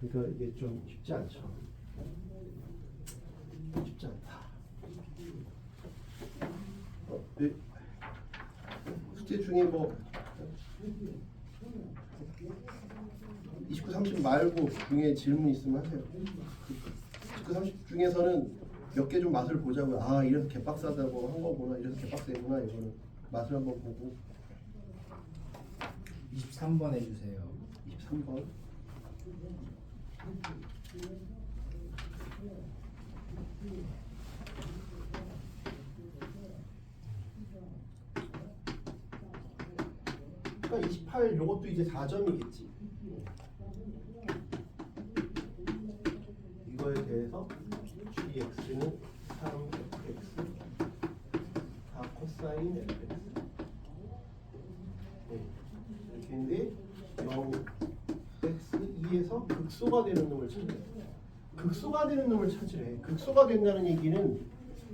그러니까 이게 좀 쉽지 않죠. 쉽지 않다. 네. 숙제 중에 뭐 29, 30 말고 중에 질문 있으면 하세요. 29, 30 중에서는 몇 개 좀 맛을 보자고요. 아, 이래서 개빡세다고 한 거구나. 이래서 개빡세구나. 이거는 맛을 한번 보고. 23번 해주세요. 23번. 그러니까 28 요것도 이제 4점이겠지. 이거에 대해서 gx는 3fx 4 코사인 fx 이렇게 했는데 0 x 2에서 극소가 되는 놈을 찾으래. 극소가 되는 놈을 찾으래. 극소가 된다는 얘기는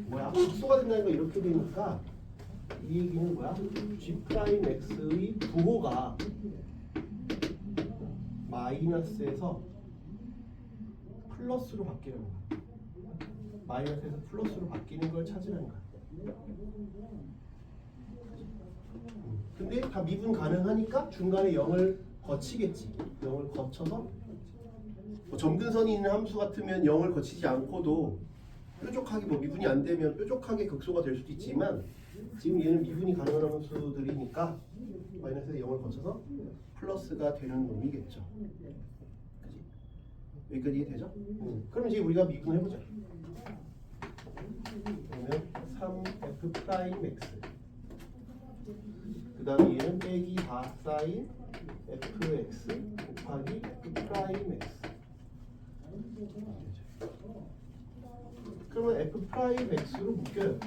뭐야? 극소가 된다는 거 이렇게 되니까 이 얘기는 뭐야? G'X의 부호가 마이너스에서 플러스로 바뀌는 거야. 마이너스에서 플러스로 바뀌는 걸 찾으라는 거야. 근데 다 미분 가능하니까 중간에 0을 거치겠지. 0을 거쳐서 뭐 점근선이 있는 함수 같으면 0을 거치지 않고도 뾰족하게 뭐 미분이 안 되면 뾰족하게 극소가 될 수도 있지만 지금 얘는 미분이 가능한 함수들이니까 마이너스에서 0을 거쳐서 플러스가 되는 놈이겠죠. 그치? 여기까지 이해되죠? 그럼 이제 우리가 미분을 해보자. 그러면 3f'x 그 다음에 얘는 빼기 4 사인 fx 곱하기 f'x 그러면 f'x로 묶여요.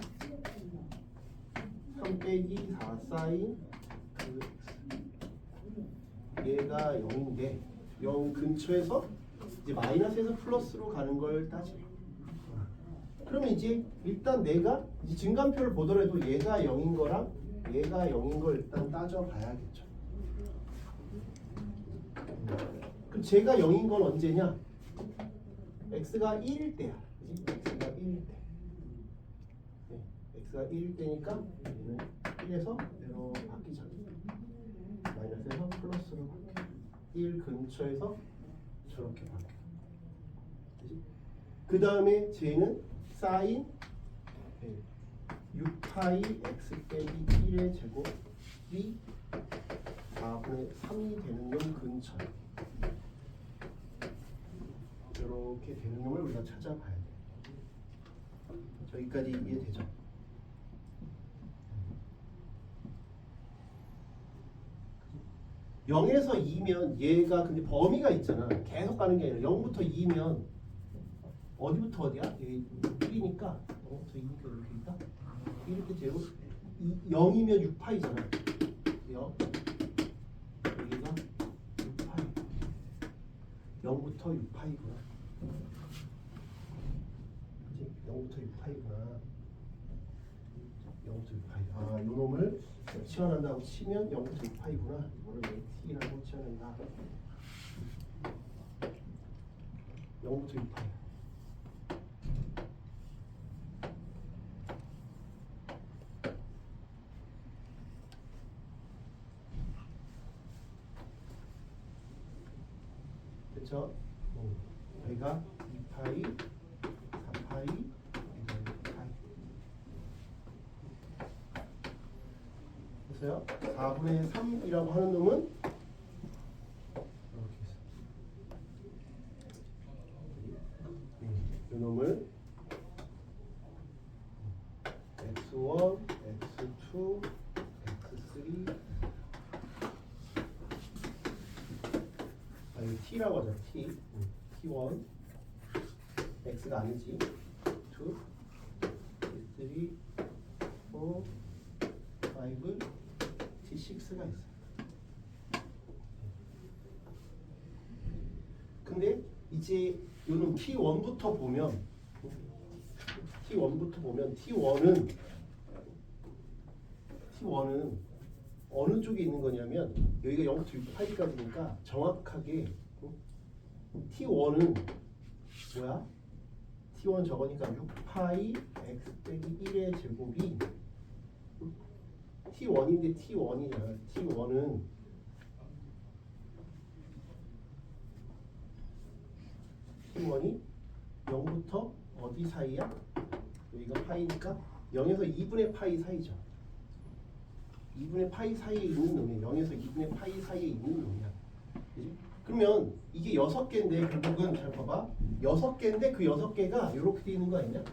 3 빼기 4 사인 얘가 0인데 0 근처에서 이제 마이너스에서 플러스로 가는 걸 따지래. 그러면 이제 일단 내가 이제 증간표를 보더라도 얘가 0인 거랑 얘가 0인 걸 일단 따져봐야겠죠. 그럼 제가 0인 건 언제냐? x가 1일 때야. x가 1일 때. 네, x가 1일 때니까 얘는 1에서 0로 바뀌자. 마이너스에서 플러스로 바뀌어. 1 근처에서 저렇게 바뀌어. 그 다음에 쟤는 사인 6파이 x 빼기 1의 제곱이 4분의 3이 되는 놈 근처에 이렇게 되는 놈을 우리가 찾아봐야 돼. 저기까지 이해되죠? (0에서 2면) 얘가 근데 범위가 있잖아. 계속 가는 게 아니라 0부터 2면 어디부터 어디야? 여기 1이니까 0부터 2니까 이렇게 있다. 이렇게 되고 0이면 6파이잖아. 0 여기가 6파이 0부터 6파이구나. 그치? 0부터 6파이구나. 0부터 6파이. 아, 요 놈을 치환한다고 치면 0부터 6파이구나. 이거를 t라고 치환한다. 0부터 6파이. 그쵸? 여기가 2파이, 4파이, 6파이. 됐어요? 4분의 3이라고 하는 놈은 이렇게 있어. 이 놈을 x1, x2, x3 t라고 하자. t1 x가 아니지. 2 t3 4 5 t6가 있어. 근데 이제 요는 t1부터 보면 t1은 어느 쪽에 있는 거냐면 여기가 0부터 6파이까지니까 정확하게 T1은 뭐야? T1 저거니까 6파이 x 빼기 1의 제곱이 T1인데 T1이잖아. T1은 T1이 0부터 어디 사이야? 여기가 파이니까 0에서 2분의 파이 사이죠. 2분의 파이 사이에 있는 놈이야. 0에서 2분의 파이 사이에 있는 놈이야. 그지? 그러면 이게 6개인데 결국은 잘 봐봐. 6개인데 그 6개가 이렇게 돼 있는 거 아니냐?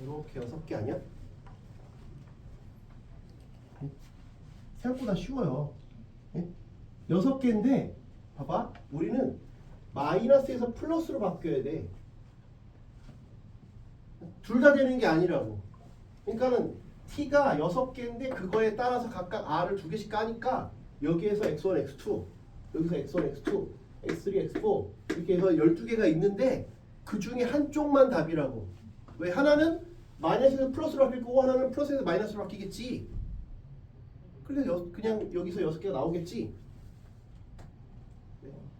이렇게 6개 아니야? 생각보다 쉬워요. 6개인데 봐봐. 우리는 마이너스에서 플러스로 바뀌어야 돼. 둘 다 되는 게 아니라고. 그러니까는 t가 6개인데 그거에 따라서 각각 r을 2개씩 까니까 여기에서 x1, x2, 여기서 x1, x2, x3, x4 이렇게 해서 12개가 있는데 그 중에 한쪽만 답이라고. 왜? 하나는 마이너스에서 플러스로 바뀔 거고 하나는 플러스에서 마이너스로 바뀌겠지. 그래서 그냥 여기서 6개가 나오겠지.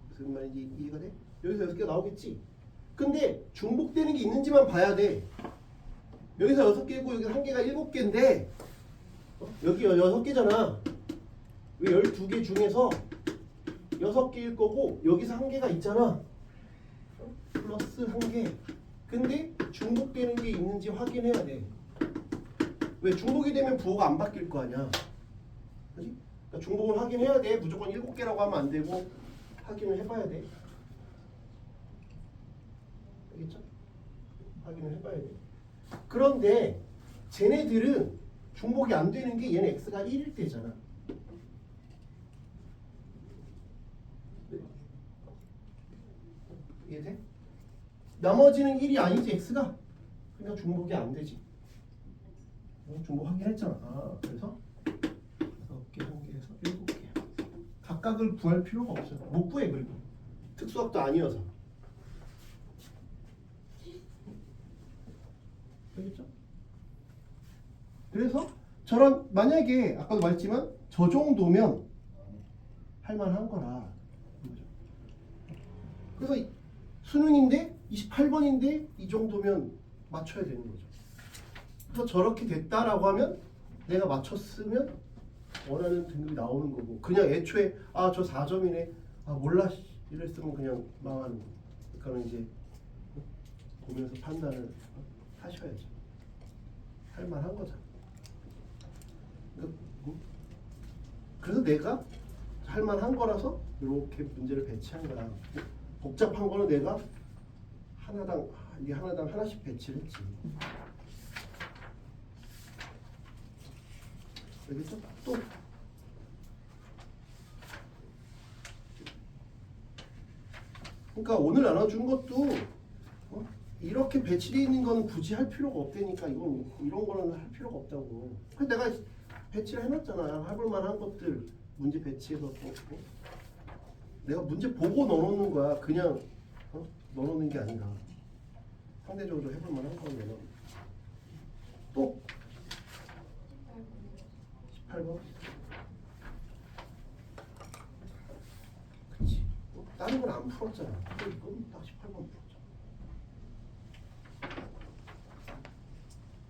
무슨 말인지 이해가 돼? 여기서 6개가 나오겠지. 근데 중복되는 게 있는지만 봐야 돼. 여기서 6개고 여기 1개가 7개인데 여기 6개잖아. 왜 12개 중에서 6개일 거고 여기서 1개가 있잖아. 플러스 1개. 근데 중복되는 게 있는지 확인해야 돼. 왜? 중복이 되면 부호가 안 바뀔 거 아니야. 그지? 그러니까 중복을 확인해야 돼. 무조건 7개라고 하면 안 되고 확인을 해봐야 돼. 알겠죠? 확인을 해봐야 돼. 그런데 쟤네들은 중복이 안 되는 게 얘는 x가 1일 때잖아. 이해돼? 나머지는 1이 아니지 x가. 그러니까 중복이 안 되지. 중복 확인했잖아. 그래서 6개, 1개에서 7개. 각각을 구할 필요가 없어요. 못 구해. 그리고 특수학도 아니어서. 알겠죠? 그래서 저런 만약에 아까도 말했지만 저 정도면 할만한 거라. 그래서 수능인데 28번인데 이 정도면 맞춰야 되는 거죠. 그래서 저렇게 됐다라고 하면 내가 맞췄으면 원하는 등급이 나오는 거고, 그냥 애초에 아 저 4점이네 아 몰라 이랬으면 그냥 망하는 거고. 그러니까 이제 보면서 판단을 하셔야죠. 할만한 거죠. 그래서 내가 할만한 거라서 이렇게 문제를 배치한 거야. 복잡한 거는 내가 하나당 하나씩 배치를 했지. 알겠죠? 또 그러니까 오늘 나눠준 것도 이렇게 배치되어 있는 거는 굳이 할 필요가 없다니까. 이건 이런 거는 할 필요가 없다고. 그래서 내가 배치를 해놨잖아. 해볼 만한 것들 문제 배치해서 내가 문제 보고 넣어놓는 거야. 그냥 넣어놓는 게 아니라 상대적으로 해볼 만한 거 넣어. 또 18번. 그치. 다른 건 안 풀었잖아. 이건 딱 18번 풀었잖아.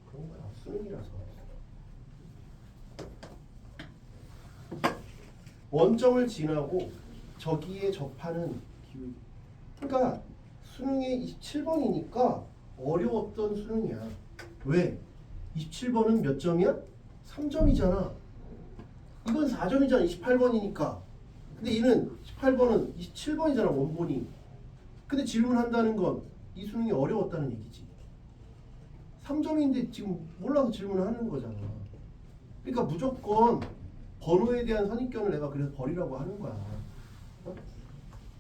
그런 거야. 수능이라서. 원점을 지나고 저기에 접하는 기울. 그러니까 수능이 27번이니까 어려웠던 수능이야. 왜? 27번은 몇 점이야? 3점이잖아. 이건 4점이잖아. 28번이니까. 근데 얘는 18번은 27번이잖아. 원본이. 근데 질문한다는 건 이 수능이 어려웠다는 얘기지. 3점인데 지금 몰라서 질문을 하는 거잖아. 그러니까 무조건 번호에 대한 선입견을 내가 그래서 버리라고 하는 거야.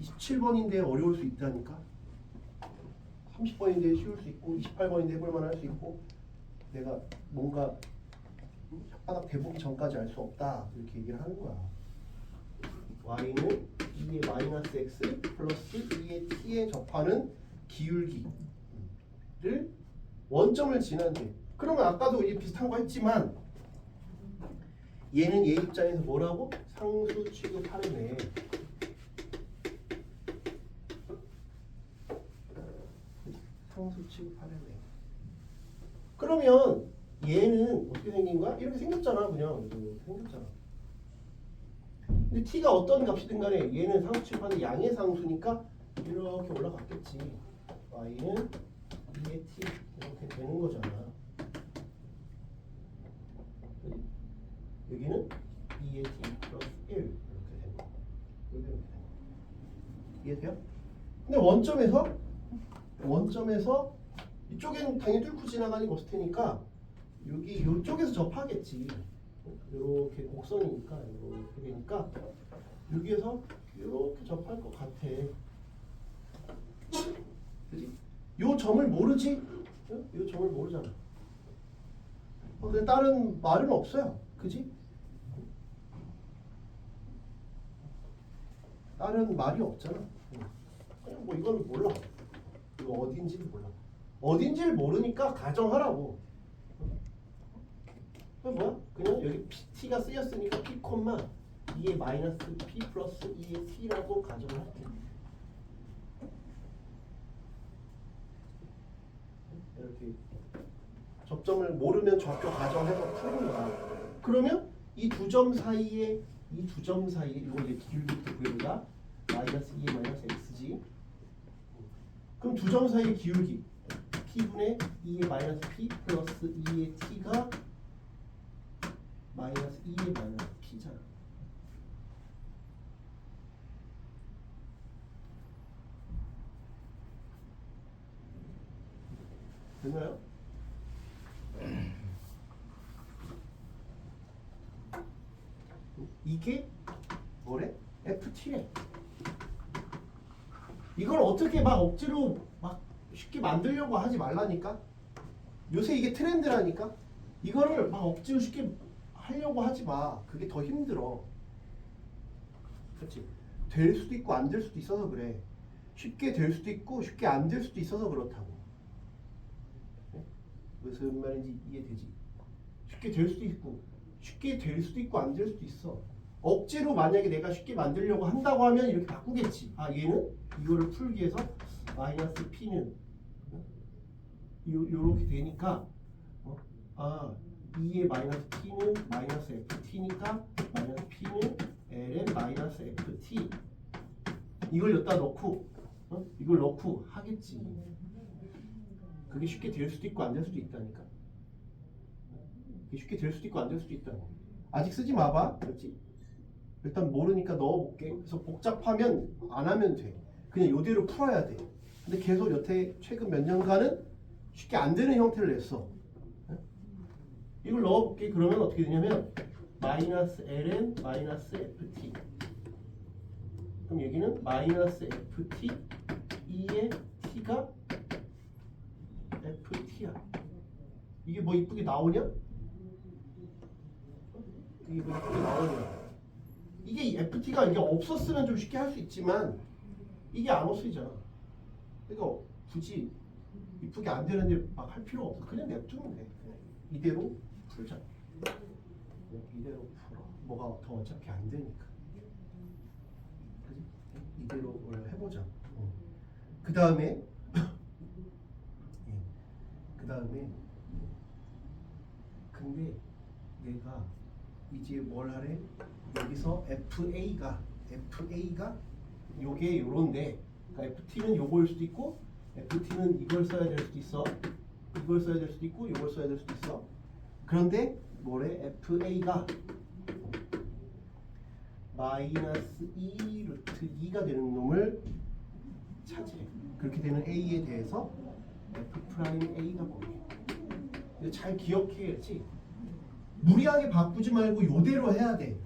27번인데 어려울 수 있다니까. 30번인데 쉬울 수 있고 28번인데 해볼만 할 수 있고 내가 뭔가 혓바닥 대보기 전까지 알 수 없다 이렇게 얘기를 하는 거야. y는 2의 마이너스 x 플러스 2의 t에 접하는 기울기를 원점을 지난데, 그러면 아까도 이게 비슷한 거 했지만 얘는 얘 입장에서 뭐라고? 상수 취급하려네. 상수 취급하려네. 그러면 얘는 어떻게 생긴 거야? 이렇게 생겼잖아. 그냥 이렇게 생겼잖아. 근데 t가 어떤 값이든 간에 얘는 상수 취급하는 양의 상수니까 이렇게 올라갔겠지. y는 2의 t 이렇게 되는 거잖아. 여기는 2의 t 플러스 1 이렇게 되는 거. 이렇게 되는 거. 이해돼요? 근데 원점에서 이쪽에는 당연히 뚫고 지나가는 게 없을 테니까 여기 이쪽에서 접하겠지. 이렇게 곡선이니까 이렇게 되니까 여기에서 이렇게 접할 것 같아. 그지? 요 점을 모르지? 요 점을 모르잖아. 근데 다른 말은 없어요. 그지? 다른 말이 없잖아. 그냥 뭐 이건 몰라. 이거 어딘지도 몰라. 어딘지를 모르니까 가정하라고. 그 뭐야? 그냥 여기 t가 쓰였으니까 p, 2의 마이너스 p 플러스 2의 t라고 가정을 할게. 이렇게 접점을 모르면 좌표 가정해서 푸는 거야. 그러면 이 두 점 사이에 이거 이제 기울기부터 구해보자. 마이너스 2의 마이너스 x지. 그럼 두 점 사이의 기울기 p분의 2의 마이너스 p 플러스 2의 t가 마이너스 2의 마이너스 p잖아. 됐나요? 이게 뭐래? ft래. 이걸 어떻게 막 억지로 막 쉽게 만들려고 하지 말라니까. 요새 이게 트렌드라니까. 이거를 막 억지로 쉽게 하려고 하지 마. 그게 더 힘들어. 그렇지? 될 수도 있고 안 될 수도 있어서 그래. 쉽게 될 수도 있고 쉽게 안 될 수도 있어서 그렇다고. 네? 무슨 말인지 이해되지? 쉽게 될 수도 있고 쉽게 될 수도 있고 안 될 수도 있어. 억지로 만약에 내가 쉽게 만들려고 한다고 하면 이렇게 바꾸겠지. 아, 얘는 이거를 풀기 위해서 마이너스 p는 요렇게 되니까 2의 마이너스 t는 마이너스 ft니까 마이너스 p는 ln 마이너스 ft. 이걸 여기다 넣고 이걸 넣고 하겠지. 그게 쉽게 될 수도 있고 안 될 수도 있다니까. 그게 쉽게 될 수도 있고 안 될 수도 있다고. 아직 쓰지 마봐. 그렇지? 일단 모르니까 넣어볼게. 그래서 복잡하면 안 하면 돼. 그냥 이대로 풀어야 돼. 근데 계속 여태 최근 몇 년간은 쉽게 안 되는 형태를 냈어. 이걸 넣어볼게. 그러면 어떻게 되냐면 마이너스 ln 마이너스 ft. 그럼 여기는 마이너스 ft 2의 t가 ft야. 이게 뭐 이쁘게 나오냐? 이게 뭐 이쁘게 나오냐? 이게 ft가 이게 없었으면 좀 쉽게 할 수 있지만 이게 안 없어지잖아. 그러니까 굳이 이쁘게 안 되는데 막 할 필요 없어. 그냥 냅두면 돼. 이대로 풀자. 이대로 풀어. 뭐가 더 어차피 안 되니까. 그지? 이대로 해보자. 그 다음에 근데 내가 이제 뭘 하래? 여기서 FA가 요게 요런데, 그러니까 FT는 요거일 수도 있고 FT는 이걸 써야 될 수도 있어. 이걸 써야 될 수도 있고 요걸 써야 될 수도 있어. 그런데 뭐래? FA가 마이너스 2 루트 2가 되는 놈을 차지해. 그렇게 되는 A에 대해서 F'A가 뭐니? 이거 잘 기억해야지. 무리하게 바꾸지 말고 요대로 해야 돼.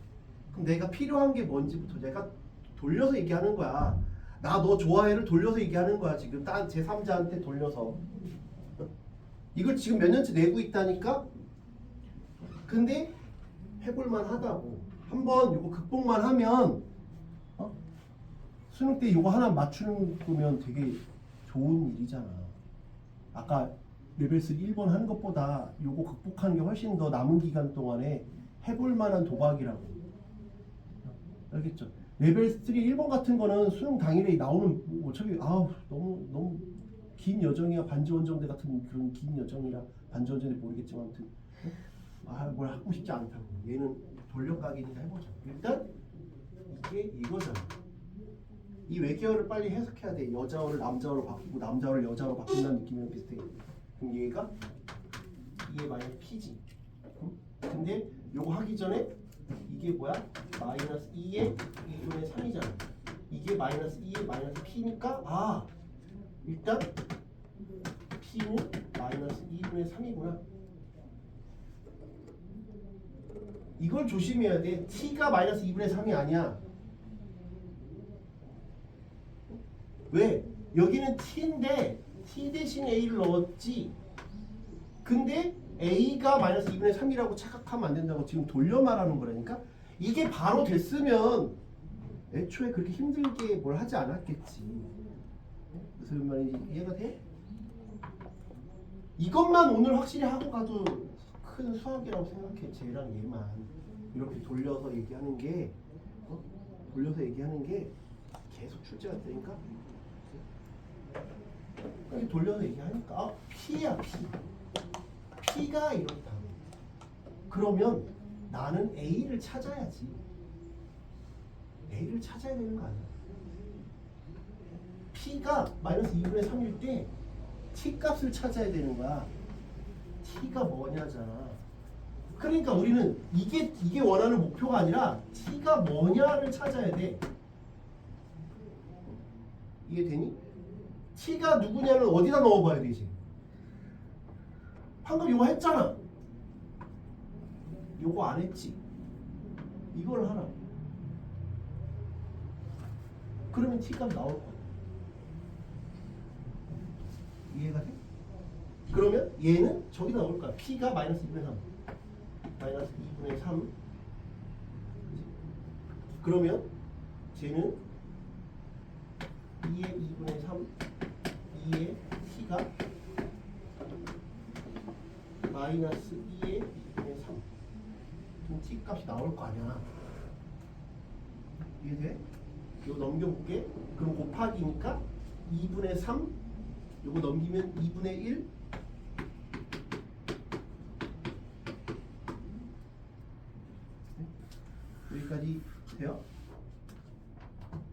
그럼 내가 필요한 게 뭔지부터 내가 돌려서 얘기하는 거야. 나 너 좋아해를 돌려서 얘기하는 거야. 지금 딴 제3자한테 돌려서. 이걸 지금 몇 년째 내고 있다니까? 근데 해볼만 하다고. 한번 요거 극복만 하면 수능 때 요거 하나 맞추는 거면 되게 좋은 일이잖아. 아까 레벨 3 1번 하는 것보다 요거 극복하는 게 훨씬 더 남은 기간 동안에 해볼 만한 도박이라고. 알겠죠? 레벨 3 1번 같은 거는 수능 당일에 나오는 어차피 너무 긴 여정이야. 반지원정대 같은 그런 긴 여정이라 반지원정대 모르겠지만 아무튼 뭘 하고 싶지 않다고. 얘는 돌려가기니까 해보자. 일단 이게 이거잖아. 이 외계어를 빨리 해석해야 돼. 여자어를 남자어로 바꾸고 남자어를 여자어로 바꾼다는 느낌이랑 비슷해. 그럼 얘가 이게 만약 P지. 응? 근데 요거 하기 전에 이게 뭐야? 마이너스 2의 2분의 3이잖아. 이게 마이너스 2의 마이너스 P니까 일단 P는 마이너스 2분의 3이구나. 이걸 조심해야 돼. T가 마이너스 2분의 3이 아니야. 왜? 여기는 T인데 T 대신 A를 넣었지. 근데 A가 마이너스 2분의 3이라고 착각하면 안 된다고 지금 돌려 말하는 거라니까. 이게 바로 됐으면 애초에 그렇게 힘들게 뭘 하지 않았겠지. 무슨 말인지 이해가 돼? 이것만 오늘 확실히 하고 가도 큰 수학이라고 생각해. 쟤랑 얘만 이렇게 돌려서 얘기하는 게 계속 출제가 되니까 이렇게 돌려서 얘기하니까 P야 P. P가 이렇다. 그러면 나는 A를 찾아야지. A를 찾아야 되는 거 아니야? P가 마이너스 2분의 3일 때 T 값을 찾아야 되는 거야. T가 뭐냐잖아. 그러니까 우리는 이게 원하는 목표가 아니라 T가 뭐냐를 찾아야 돼. 이해되니? T가 누구냐를 어디다 넣어봐야 되지? 방금 이거 했잖아. 요거 안 했지. 이걸 하라. 그러면 T값 나올 거야. 이해가 돼? 그러면 얘는 저기다 넣을 거야. P가 마이너스 2분의 3. 마이너스 2분의 3. 그러면 쟤는 2의 2분의 3. 2의 T가 마이너스 2의 2분의 3. 그럼 T 값이 나올 거 아니야. 이해돼? 이거 넘겨볼게. 그럼 곱하기니까 2분의 3. 이거 넘기면 2분의 1. 여기까지 돼요?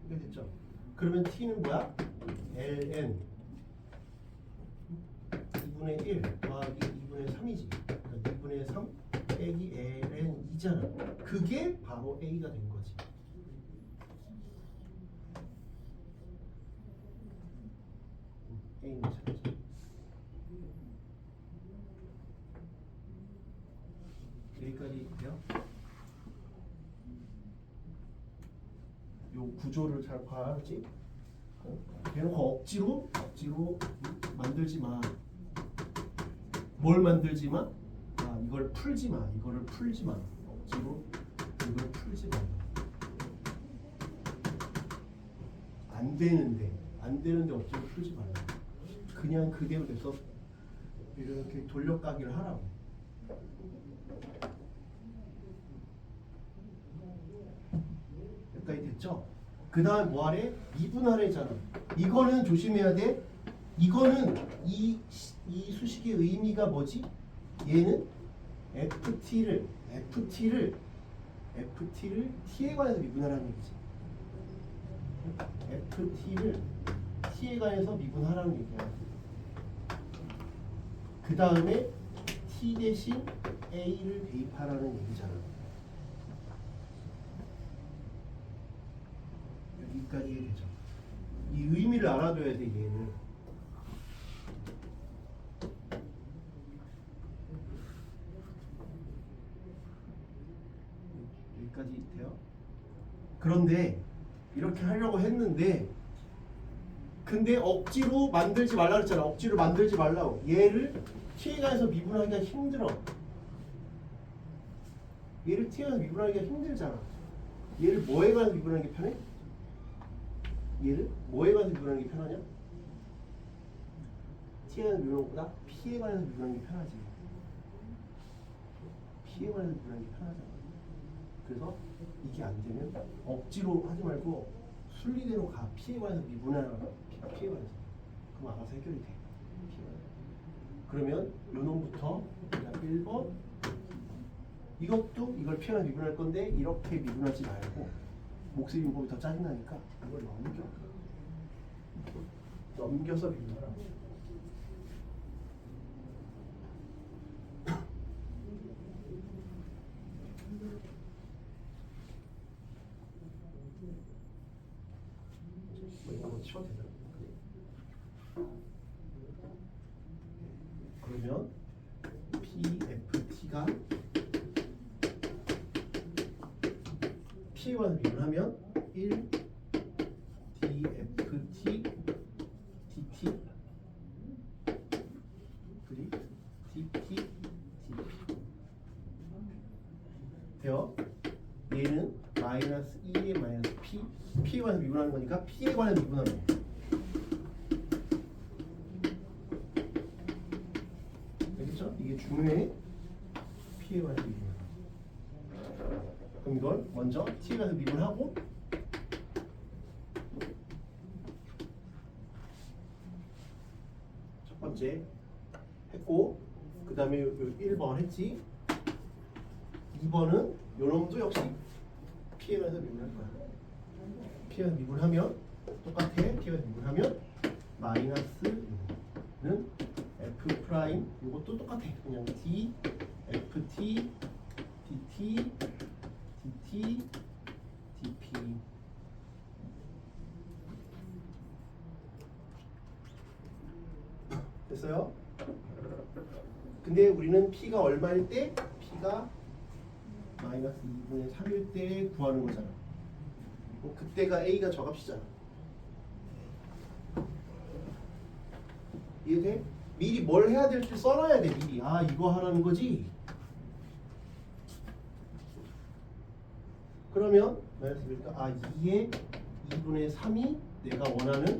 이게 됐죠? 그러면 T는 뭐야? ln 2분의 1 더하기 2분의 3이지. 그러니까 2분의 3 빼기 ln 2잖아. 그게 바로 A가 된 거지. A는 찾자. 여기까지 돼요? 요 구조를 잘 봐야지. 대놓고 억지로 만들지 마. 뭘 만들지 마? 이걸 풀지 마. 이거를 풀지 마. 억지로 이걸 풀지 마. 안 되는데 억지로 풀지 말라. 그냥 그대로 돼서 이렇게 돌려가기를 하라고. 여기까지 됐죠? 그 다음 뭐하래? 미분하래잖아. 이거는 조심해야 돼. 이거는 이 수식의 의미가 뭐지? 얘는 FT를 T에 관해서 미분하라는 얘기지. FT를 T에 관해서 미분하라는 얘기야. 그 다음에 T 대신 A를 대입하라는 얘기잖아. 여기까지 이해되죠? 이 의미를 알아둬야 돼, 얘는. 여기까지 돼요? 그런데 이렇게 하려고 했는데 근데 억지로 만들지 말라 그랬잖아. 억지로 만들지 말라고. 얘를 T에 관해서 미분하기가 힘들어. 얘를 T에 관해서 미분하기가 힘들잖아. 얘를 뭐에 관해서 미분하는 게 편해? 얘를 뭐에 관해서 미분하는 게 편하냐? T에 관해서 미분하는 것보다 P에 관해서 미분하는 게 편하지. P에 관해서 미분하는 게 편하잖아. 그래서 이게 안 되면 억지로 하지 말고 순리대로 가. P에 관해서 미분하라. P에 관해서. 그럼 알아서 해결이 돼. 그러면 요 놈부터 1번 이것도 이걸 P에 관해서 미분할 건데 이렇게 미분하지 말고 목세 분법이 더 짜증나니까 이걸 넘겨서 미분하라. 뭐 이런 거 치워도 되나? 그러면 PFT가 P에 관해서 미분하면 1 DFT DT 그리 DT DP 돼요? 얘는 마이너스 2에 마이너스 P P에 관해서 미분하는 거니까 P에 관해서 미분하는 거. 알겠죠? 이게 중요해. P에 관해서 미분. 그럼 이걸 먼저 T에 관해서 미분하고 첫 번째 했고 그 다음에 1번 했지. 2번은 요놈도 역시 P에 관해서 미분할 거야. P에 관해서 미분하면 똑같아. P에 관해서 미분하면 마이너스는 F 프라임 이것도 똑같아. 그냥 D FT DT DT DP 됐어요? 근데 우리는 P가 얼마일 때? P가 마이너스 2분의 3일 때 구하는 거잖아. 그때가 A가 저값이잖아. 이해돼? 미리 뭘 해야 될지 써놔야 돼. 미리. 아 이거 하라는 거지. 그러면 마이너스 그러니까 2의 2분의 3이 내가 원하는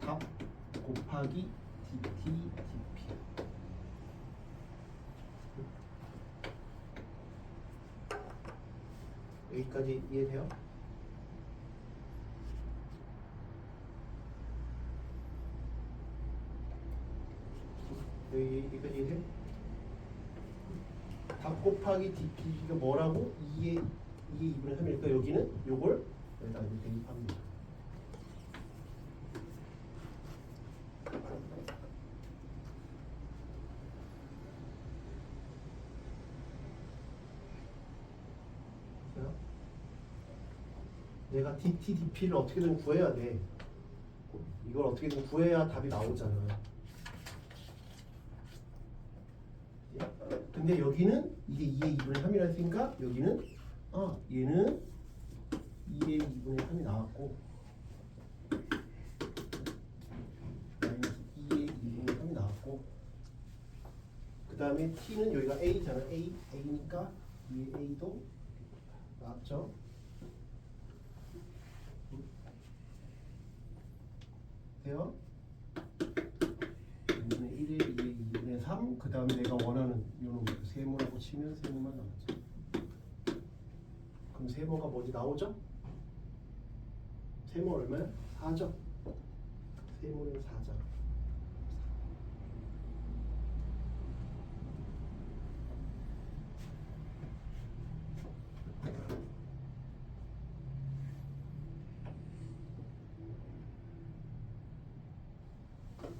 답 곱하기 dt dp. 여기까지 이해돼요? 여기까지 이해돼? 답 곱하기 dp가 뭐라고? 2의 2분의 3이니까 여기는 요걸 여기다 이제 대입합니다. 내가 dt, dp를 어떻게든 구해야 돼. 이걸 어떻게든 구해야 답이 나오잖아. 근데 여기는 이게 2의 2분의 3이라 했으니까 여기는 얘는 2의 2분의 3이 나왔고 마이너스 2의 2분의 3이 나왔고 그 다음에 t는 여기가 a잖아. a니까 2의 a도 나왔죠. 돼요? 2분의 1에 2에 2분의 3. 그 다음에 내가 원하는 요놈 세모라고 치면 세모만 나오죠. 그럼 세모가 뭐지? 나오죠? 세모 얼마야? 4죠? 세모는 4죠.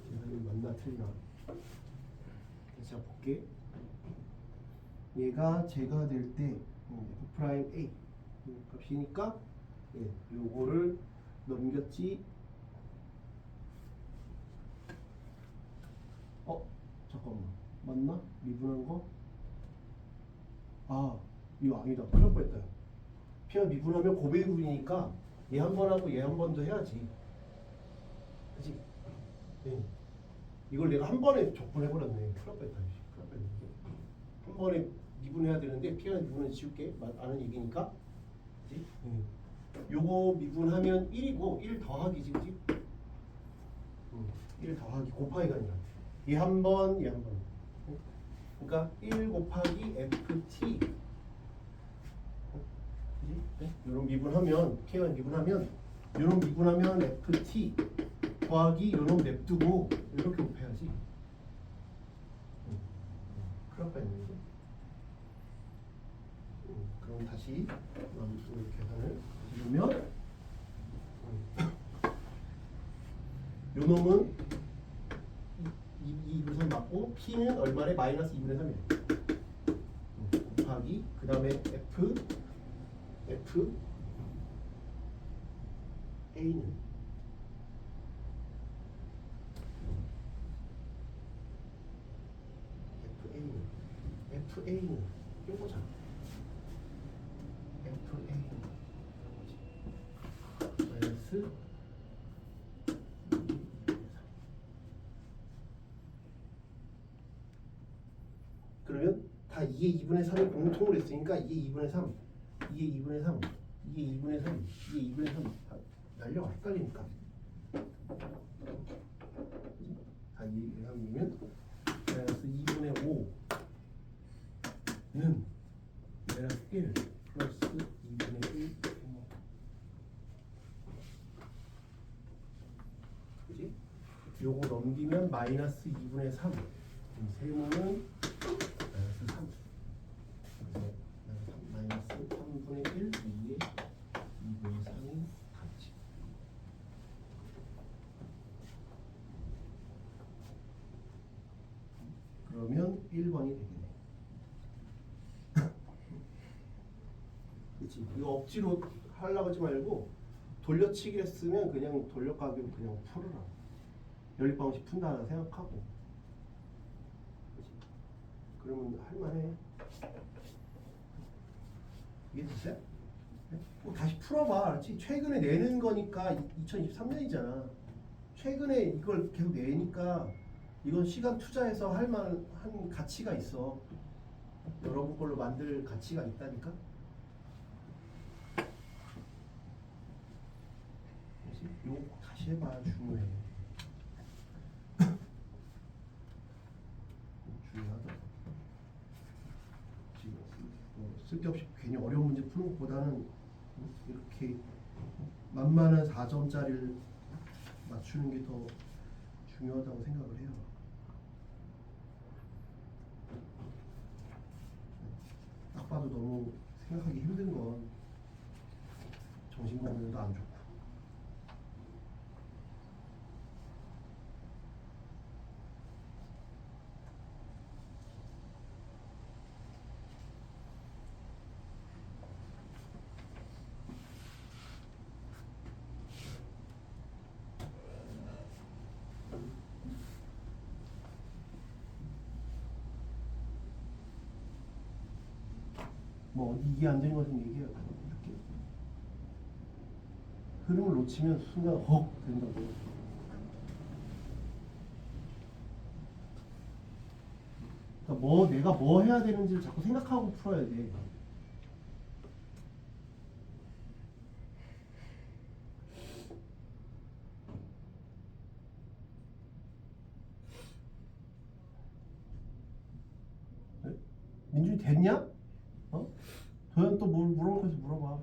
계산이 맞나 틀리나? 제가 볼게. 얘가 제가 될 때 F 프라임 A 값이니까 요거를 넘겼지. 잠깐만 맞나? 미분한 거? 이거 아니다. 큰일 날 뻔했다. P가 미분하면 고배분이니까 얘 한 번 하고 얘 한 번 더 해야지. 그치? 이걸 내가 한 번에 적분해버렸네. 큰일 날 뻔했다. 한 번에 미분해야 되는데 P가 미분은 지울게. 아는 얘기니까. 그치? 요거 미분하면 1이고 1 더하기지. 그치? 1 더하기 곱하기가 아니라 얘 한 번, 얘 한 번. 그러니까 1 곱하기 FT 그지? 이런 미분하면 K1 미분하면 이런 미분하면 FT 더하기 이런 냅두고 이렇게 곱해야지. 큰일 날 뻔했네. 그럼 다시 이 계산을 해보면 요 놈은 2분의 3 맞고 P는 얼마래? 마이너스 2분의 3이래. 곱하기 그 다음에 F A는 FA는 요거잖아. FA는 마이너스 그러면 다 2의 2분의 3을 공통으로 했으니까 2의 2분의 3, 2의 2분의 3, 2의 2분의 3, 2의 2분의 3 다 날려가 헷갈리니까 다 2의 2분의 3이면 마이너스 2분의 5는 마이너스 1 플러스 2분의 1 그지? 요거 넘기면 마이너스 2분의 3 세모는 마이너스 3 마이너스 3분의 1 2에 2분의 3이 같이 그러면 1번이 되겠네. 그치? 이거 억지로 하려고 하지 말고 돌려치기 했으면 그냥 돌려가기로 그냥 풀어라. 연립방식 푼다 생각하고 그치? 그러면 할만해. 이해됐어요? 뭐 다시 풀어봐. 알았지? 최근에 내는 거니까 2023년이잖아. 최근에 이걸 계속 내니까 이건 시간 투자해서 할 만한 가치가 있어. 여러분 걸로 만들 가치가 있다니까. 그렇지? 이거 꼭 다시 해봐. 중요해. 중요하다. 지금 쓸데없이 괜히 어려운 문제 푸는 것보다는 이렇게 만만한 4점짜리를 맞추는 게 더 중요하다고 생각을 해요. 딱 봐도 너무 생각하기 힘든 건 정신 건강도 안 좋고. 뭐 이게 안 되는 것은 얘기해요. 이렇게 흐름을 놓치면 순간 헉 된다고. 그러니까 내가 뭐 해야 되는지를 자꾸 생각하고 풀어야 돼. 네? 민준이 됐냐? 어? 도현 또 뭘 물어볼 거지 물어봐.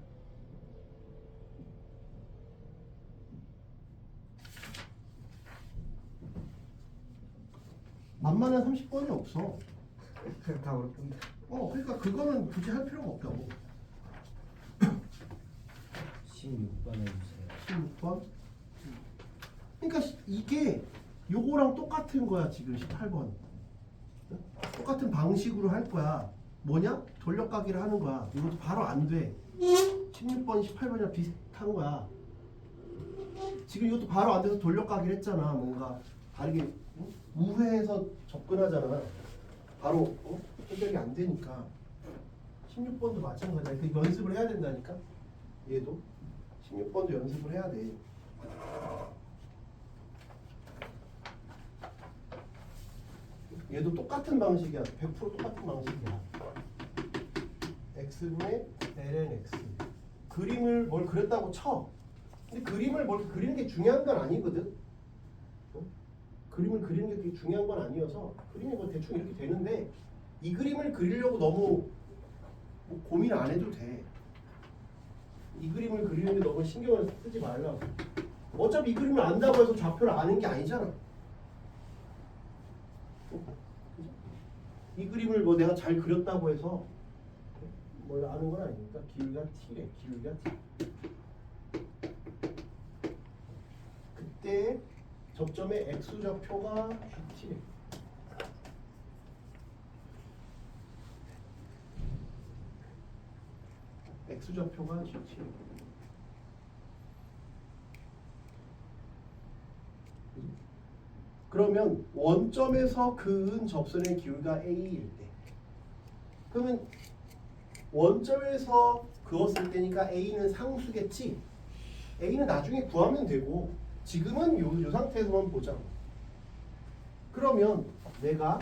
만만한 30번이 없어. 그냥 다 어렵던데. 그러니까 그거는 굳이 할 필요가 없다고. 16번 해주세요. 16번. 그러니까 이게 요거랑 똑같은 거야 지금 18번. 똑같은 방식으로 할 거야. 뭐냐? 돌려가기를 하는 거야. 이것도 바로 안 돼. 16번, 18번이랑 비슷한 거야. 지금 이것도 바로 안 돼서 돌려가기를 했잖아. 뭔가 다르게 우회해서 접근하잖아. 바로 해결이 안 되니까. 16번도 마찬가지야. 그 연습을 해야 된다니까. 얘도 16번도 연습을 해야 돼. 얘도 똑같은 방식이야. 100% 똑같은 방식이야. x분의 ln x. 그림을 뭘 그렸다고 쳐. 근데 그림을 뭘 그리는 게 중요한 건 아니거든. 그림을 그리는 게 그렇게 중요한 건 아니어서 그림이 뭐 대충 이렇게 되는데 이 그림을 그리려고 너무 고민 안 해도 돼. 이 그림을 그리는데 너무 신경을 쓰지 말라고. 어차피 이 그림을 안다고 해서 좌표를 아는 게 아니잖아. 이 그림을 뭐 내가 잘 그렸다고 해서 뭘 아는 건 아니니까. 길이가 t래. 길이가 t. 그때 접점의 x좌표가 gt래. x좌표가 gt래. 그러면 원점에서 그은 접선의 기울기가 a일 때, 그러면 원점에서 그었을 때니까 a는 상수겠지. a는 나중에 구하면 되고 지금은 요 상태에서만 보자. 그러면 내가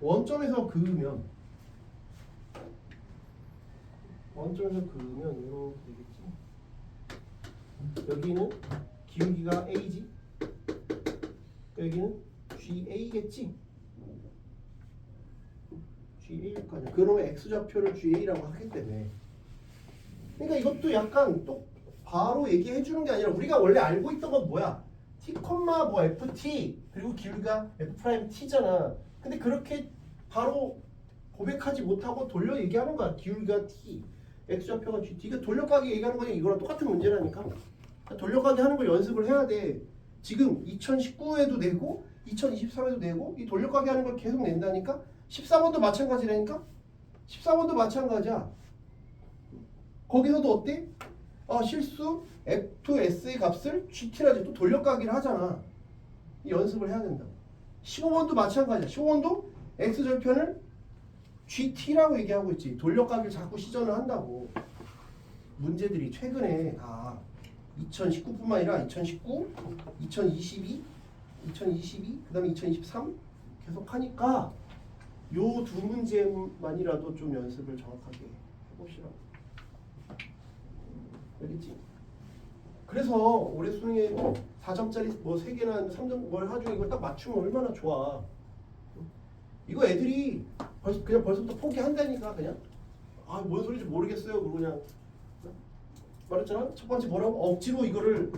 원점에서 그으면 이렇게 되겠지. 여기는 기울기가 a지. 여기는 GA겠지. GA일 거 아니야. 그러면 x좌표를 GA라고 하기 때문에. 그러니까 이것도 약간 또 바로 얘기해 주는 게 아니라 우리가 원래 알고 있던 건 뭐야? t, 뭐 ft 그리고 기울기가 f't잖아. 근데 그렇게 바로 고백하지 못하고 돌려 얘기하는 거야. 기울기가 t, x좌표가 gt. 이거 돌려가기 얘기하는 거냐? 이거랑 똑같은 문제라니까. 돌려가기 하는 걸 연습을 해야 돼. 지금 2019에도 내고 2023에도 내고 이 돌려가기 하는 걸 계속 낸다니까. 14번도 마찬가지라니까. 14번도 마찬가지야. 거기서도 어때? 실수 F2S의 값을 GT라지 또 돌려가기를 하잖아. 이 연습을 해야 된다고. 15번도 마찬가지야. 15번도 X절편을 GT라고 얘기하고 있지. 돌려가기를 자꾸 시전을 한다고. 문제들이 최근에 다 2019뿐만 아니라 2019, 2022, 그 다음에 2023 계속 하니까 요 두 문제만이라도 좀 연습을 정확하게 해봅시다. 알겠지? 그래서 올해 수능에 4점짜리 뭐 3개나 3점 뭘 하중에 이걸 딱 맞추면 얼마나 좋아. 이거 애들이 벌써부터 포기한다니까. 그냥 뭔 소리인지 모르겠어요. 그러고 그냥 말했잖아. 첫 번째 뭐라고? 억지로 이거를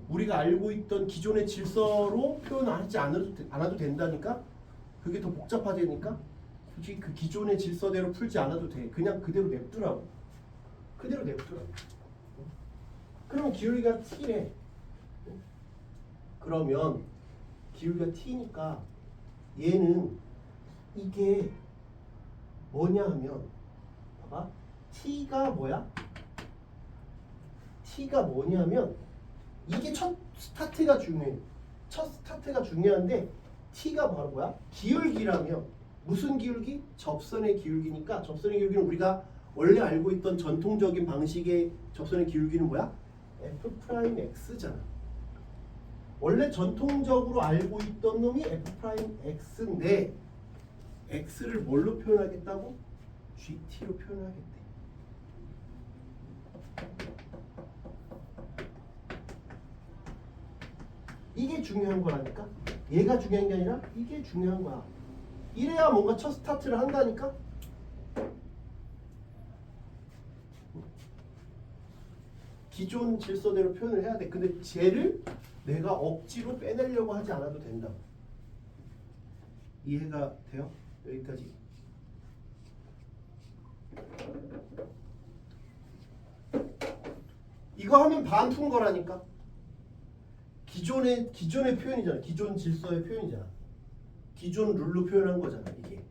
우리가 알고 있던 기존의 질서로 표현하지 않아도 된다니까. 그게 더 복잡하다니까. 솔직히 그 기존의 질서대로 풀지 않아도 돼. 그냥 그대로 냅두라고. 그대로 냅두라고. 그러면 기울기가 t래. 그러면 기울기가 t니까 얘는 이게 뭐냐 하면 봐봐. t가 뭐야? t가 뭐냐면 이게 첫 스타트가 중요해. 첫 스타트가 중요한데 t가 바로 뭐야? 기울기라면 무슨 기울기? 접선의 기울기니까. 접선의 기울기는 우리가 원래 알고 있던 전통적인 방식의 접선의 기울기는 뭐야? f'x잖아. 원래 전통적으로 알고 있던 놈이 f'x인데 x를 뭘로 표현하겠다고? gt로 표현하겠대. 이게 중요한 거라니까. 얘가 중요한 게 아니라 이게 중요한 거야. 이래야 뭔가 첫 스타트를 한다니까. 기존 질서대로 표현을 해야 돼. 근데 쟤를 내가 억지로 빼내려고 하지 않아도 된다. 이해가 돼요? 여기까지. 이거 하면 반 푼 거라니까. 기존의 표현이잖아. 기존 질서의 표현이잖아. 기존 룰로 표현한 거잖아. 이게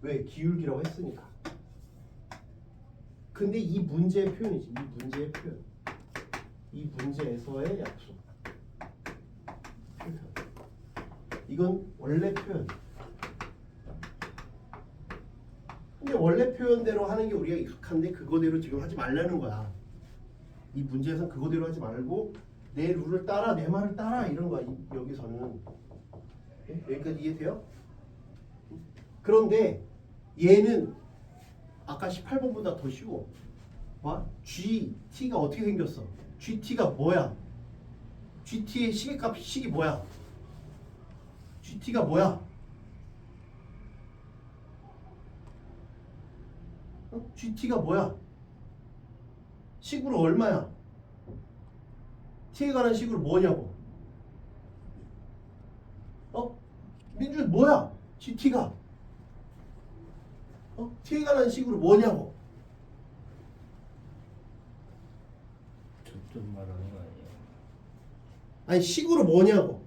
왜? 기울기라고 했으니까. 근데 이 문제의 표현이지. 이 문제의 표현. 이 문제에서의 약속. 표현. 이건 원래 표현. 근데 원래 표현대로 하는 게 우리가 익숙한데 그거대로 지금 하지 말라는 거야. 이 문제에서는 그거대로 하지 말고 내 룰을 따라, 내 말을 따라 이런 거야. 여기서는. 여기까지 이해돼요? 그런데 얘는 아까 18번보다 더 쉬워. 봐. GT가 어떻게 생겼어? GT가 뭐야? GT의 식이 뭐야? GT가 뭐야? 어? GT가 뭐야? 식으로 얼마야? T에 관한 식으로 뭐냐고? 민준 뭐야? GT가 T에 관한 식으로 뭐냐고? 저점 말하는 거 아니에요? 아니 식으로 뭐냐고?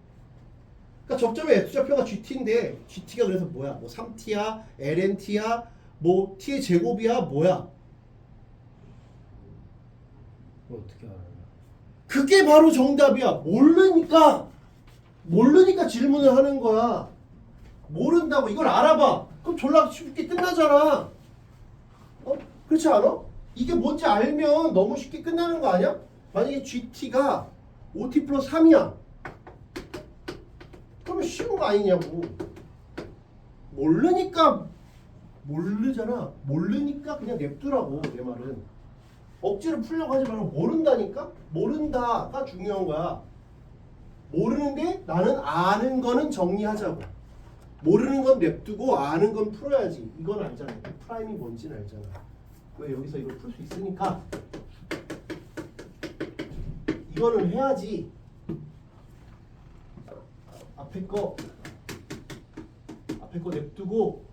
그러니까 적점의 X좌표가 GT인데 GT가 그래서 뭐야? 뭐 3T야? LNT야? 뭐 T의 제곱이야? 뭐야? 그거 어떻게 알아요? 그게 바로 정답이야. 모르니까 질문을 하는 거야. 모른다고 이걸 알아봐. 그럼 졸라 쉽게 끝나잖아. 그렇지 않아? 이게 뭔지 알면 너무 쉽게 끝나는 거 아니야? 만약에 GT가 5T 플러스 3이야. 그러면 쉬운 거 아니냐고. 모르잖아. 모르니까 그냥 냅두라고 내 말은. 억지로 풀려고 하지 말고 모른다니까? 모른다가 중요한 거야. 모르는데 나는 아는 거는 정리하자고. 모르는 건 냅두고 아는 건 풀어야지. 이건 알잖아. 프라임이 뭔지는 알잖아. 왜 여기서 이걸 풀 수 있으니까 이거는 해야지. 앞에 거 냅두고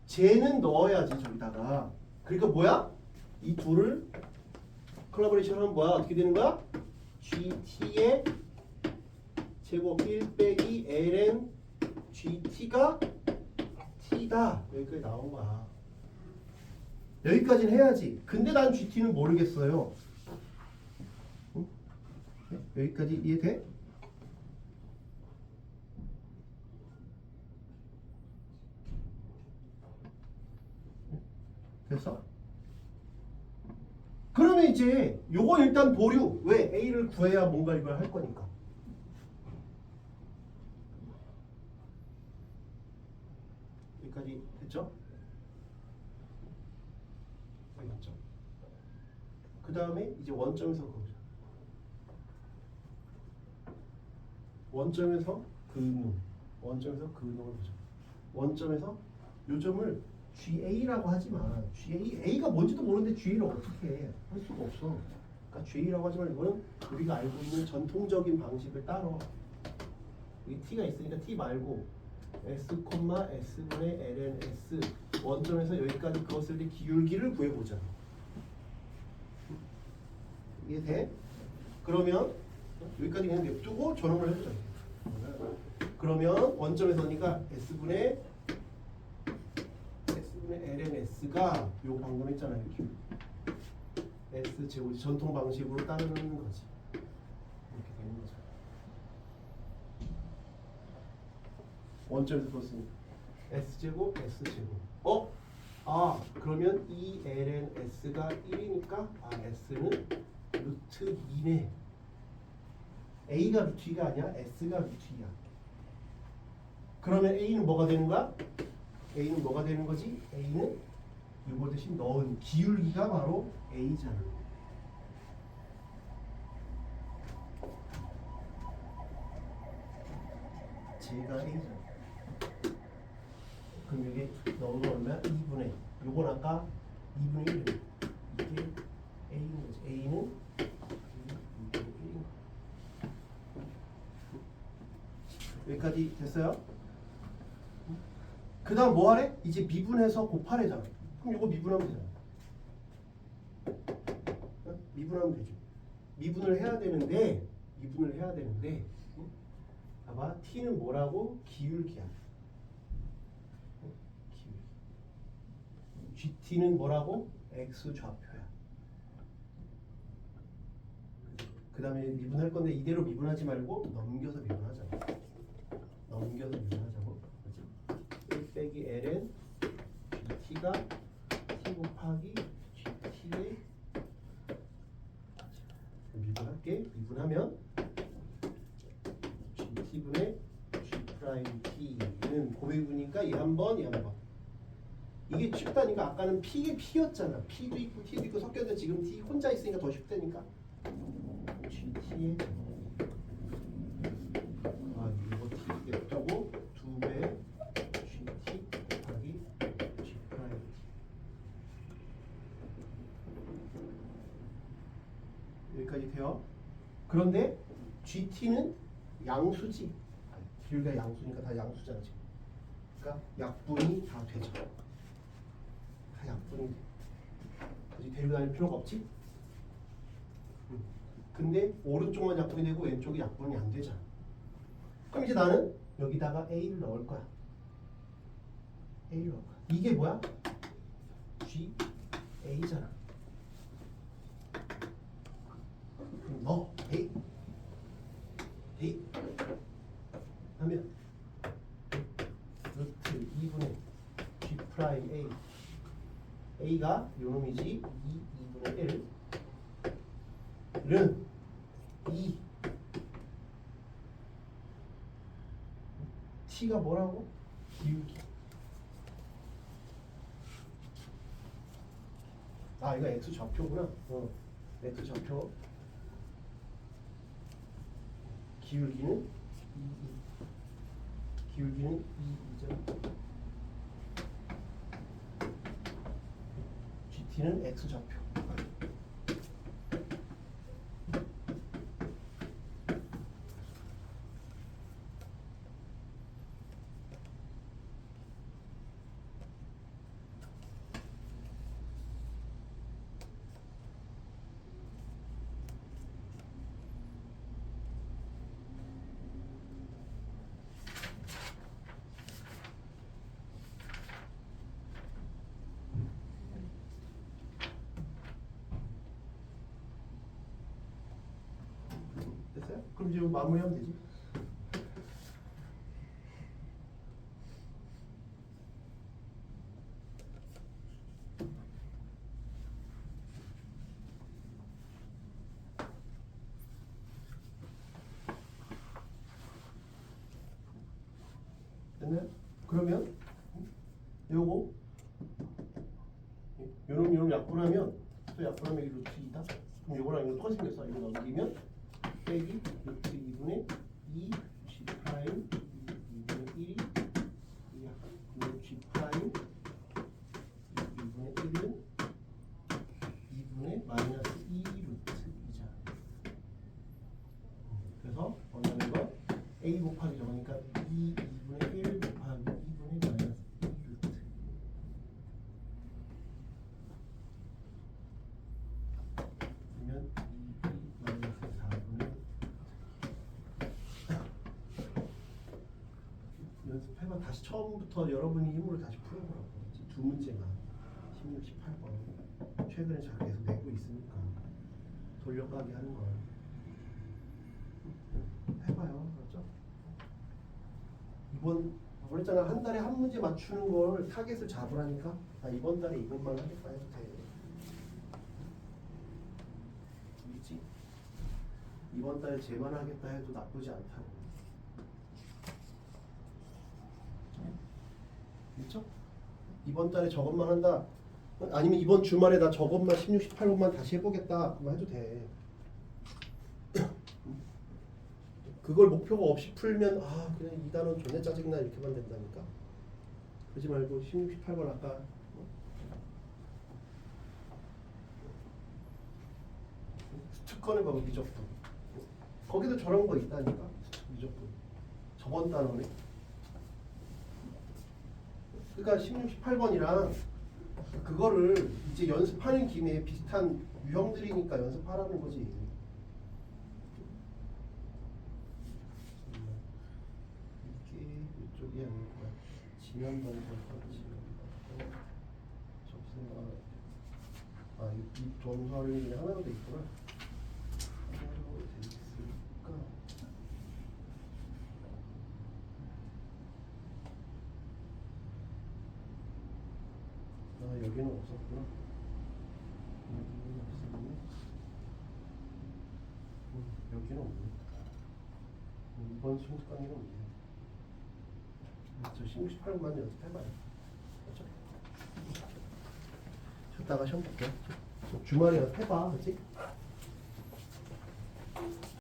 쟤는 넣어야지 저기다가. 그러니까 뭐야? 이 둘을 콜라보레이션 하면 뭐야? 어떻게 되는 거야? GT의 제곱 1 빼기 ln GT가 T다. 여기까지 나온 거야. 여기까지는 해야지. 근데 난 GT는 모르겠어요. 응? 여기까지 이해돼? 됐어? 그러면 이제 요건 일단 보류. 왜? A를 구해야 뭔가 이걸 할 거니까. 여기까지 됐죠? 알겠죠? 그 다음에 이제 원점에서 보자. 원점에서 원점에서 근음을 보자. 원점에서 요점을 GA라고 하지만 A가 뭔지도 모르는데 GA를 어떻게 해? 할 수가 없어. 그러니까 GA라고 하지만 이거는 우리가 알고 있는 전통적인 방식을 따라. 여기 T가 있으니까 T 말고 S, S분의 ln S 원점에서 여기까지 그었을 때 기울기를 구해보자. 이해돼? 그러면 여기까지 그냥 냅두고 전환을 해보자. 그러면 원점에서니까 S분의 ln S가 요 방금 했잖아요. S 제곱 전통 방식으로 따르는 거지. 이렇게 되는 거죠. 원점에서 그었으니까 S 제곱 S 제곱. 그러면 이 ln S가 1이니까 S는 루트 2네. A가 루트 2가 아니야. S가 루트 2야. 그러면 A는 뭐가 되는 거야? A는 뭐가 되는 거지? A는 이거 대신 넣은 기울기가 바로 A잖아. J가 A잖아. 그럼 여기 넣은 거 얼마야? 2분의. 요건 아까 2분의 1. 이게 A인 거지. A는 2분의 1인 거. 여기까지 됐어요? 그 다음 뭐 하래? 이제 미분해서 곱하래잖아. 그럼 이거 미분하면 되잖아. 미분하면 되죠. 미분을 해야 되는데 봐봐. T는 뭐라고? 기울기야. 기울기. GT는 뭐라고? X 좌표야. 그 다음에 미분할 건데 이대로 미분하지 말고 넘겨서 미분하자고. 넘겨서 미분하자고. 1 빼기 ln GT가 T 곱하기 GT의 미분할게. 미분하면 GT분의 G'T는 고배분이니까 이 한 번, 이 한 번. 이게 쉽다니까. 아까는 P였잖아. P도 있고 T도 있고 섞였는데 지금 T 혼자 있으니까 더 쉽다니까. GT의 이거 T 같아요. 그런데 GT는 양수지. 기울기가 양수니까 다 양수잖아 지금. 그러니까 약분이 다 되죠. 다 약분이 돼. 그지 데리고 다닐 필요가 없지. 근데 오른쪽만 약분이 되고 왼쪽이 약분이 안 되잖아. 그럼 이제 나는 여기다가 A를 넣을 거야. A를 넣을 거야. 이게 뭐야? G A잖아. 그럼 넣어. A 하면 루트 2분의 G 프라임 A. A가 요놈이지 2분의 1은 2 T가 뭐라고? 기울기. 아 이거 X 좌표구나. X 좌표. 기울기는 2. 기울기는 2죠. GT는 X 좌표. 됐어요? 그럼 이제 마무리하면 되지. 됐나요? 그러면 요거 요놈 약분하면 또 약분하면 이 루트 2다. 그럼 요거랑 이거 똑같이 생겼어. 이거 넘기면 빼기 루트 2분의 2 G 프라임 2분의 1이 2야. 그럼 G 프라임 2분의 1은 2분의 마이너스 2 루트 2잖아. 그래서 원하는 건 A 곱하기 저거니까 2분의 1 곱하기 2분의 마이너스 2 루트. 그러면 2 마이너스 4분의 연습해봐. 다시 처음부터 여러분이 힘으로 다시 풀어보라고. 두 문제만 16, 18번 최근에 잘 계속 내고 있으니까 돌려가기 하는 걸 해봐요. 그렇죠? 이번 그랬잖아. 한 달에 한 문제 맞추는 걸 타겟을 잡으라니까. 나 이번 달에 이것만 하겠다 해도 돼. 있지? 이번 달에 쟤만 하겠다 해도 나쁘지 않다고. 그렇죠? 이번 달에 저것만 한다. 아니면 이번 주말에 나 저것만 16, 18번만 다시 해보겠다. 그만 해도 돼. 그걸 목표가 없이 풀면 아 그냥 이 단원 존내 짜증나 이렇게만 된다니까. 그러지 말고 16, 18번 아까 특허는 봐봐. 미적분 거기도 저런 거 있다니까. 미적분 저번 단원에 그러니까 16, 18번이랑 그거를 이제 연습하는 김에 비슷한 유형들이니까 연습하라는 거지. 이게 이쪽이 아니고 지난번 접수가 이 점수활용이 그냥 하나로 돼 있구나. 하나로 돼 있으니까 여기는 없었구나. 여기는 없었네. 여기는 없네. 이번 순수 강의는 없네. 저 16, 18분만 연습해봐요. 그렇죠? 쉬었다가 시험 볼게요. 주말에 연습해봐, 그렇지?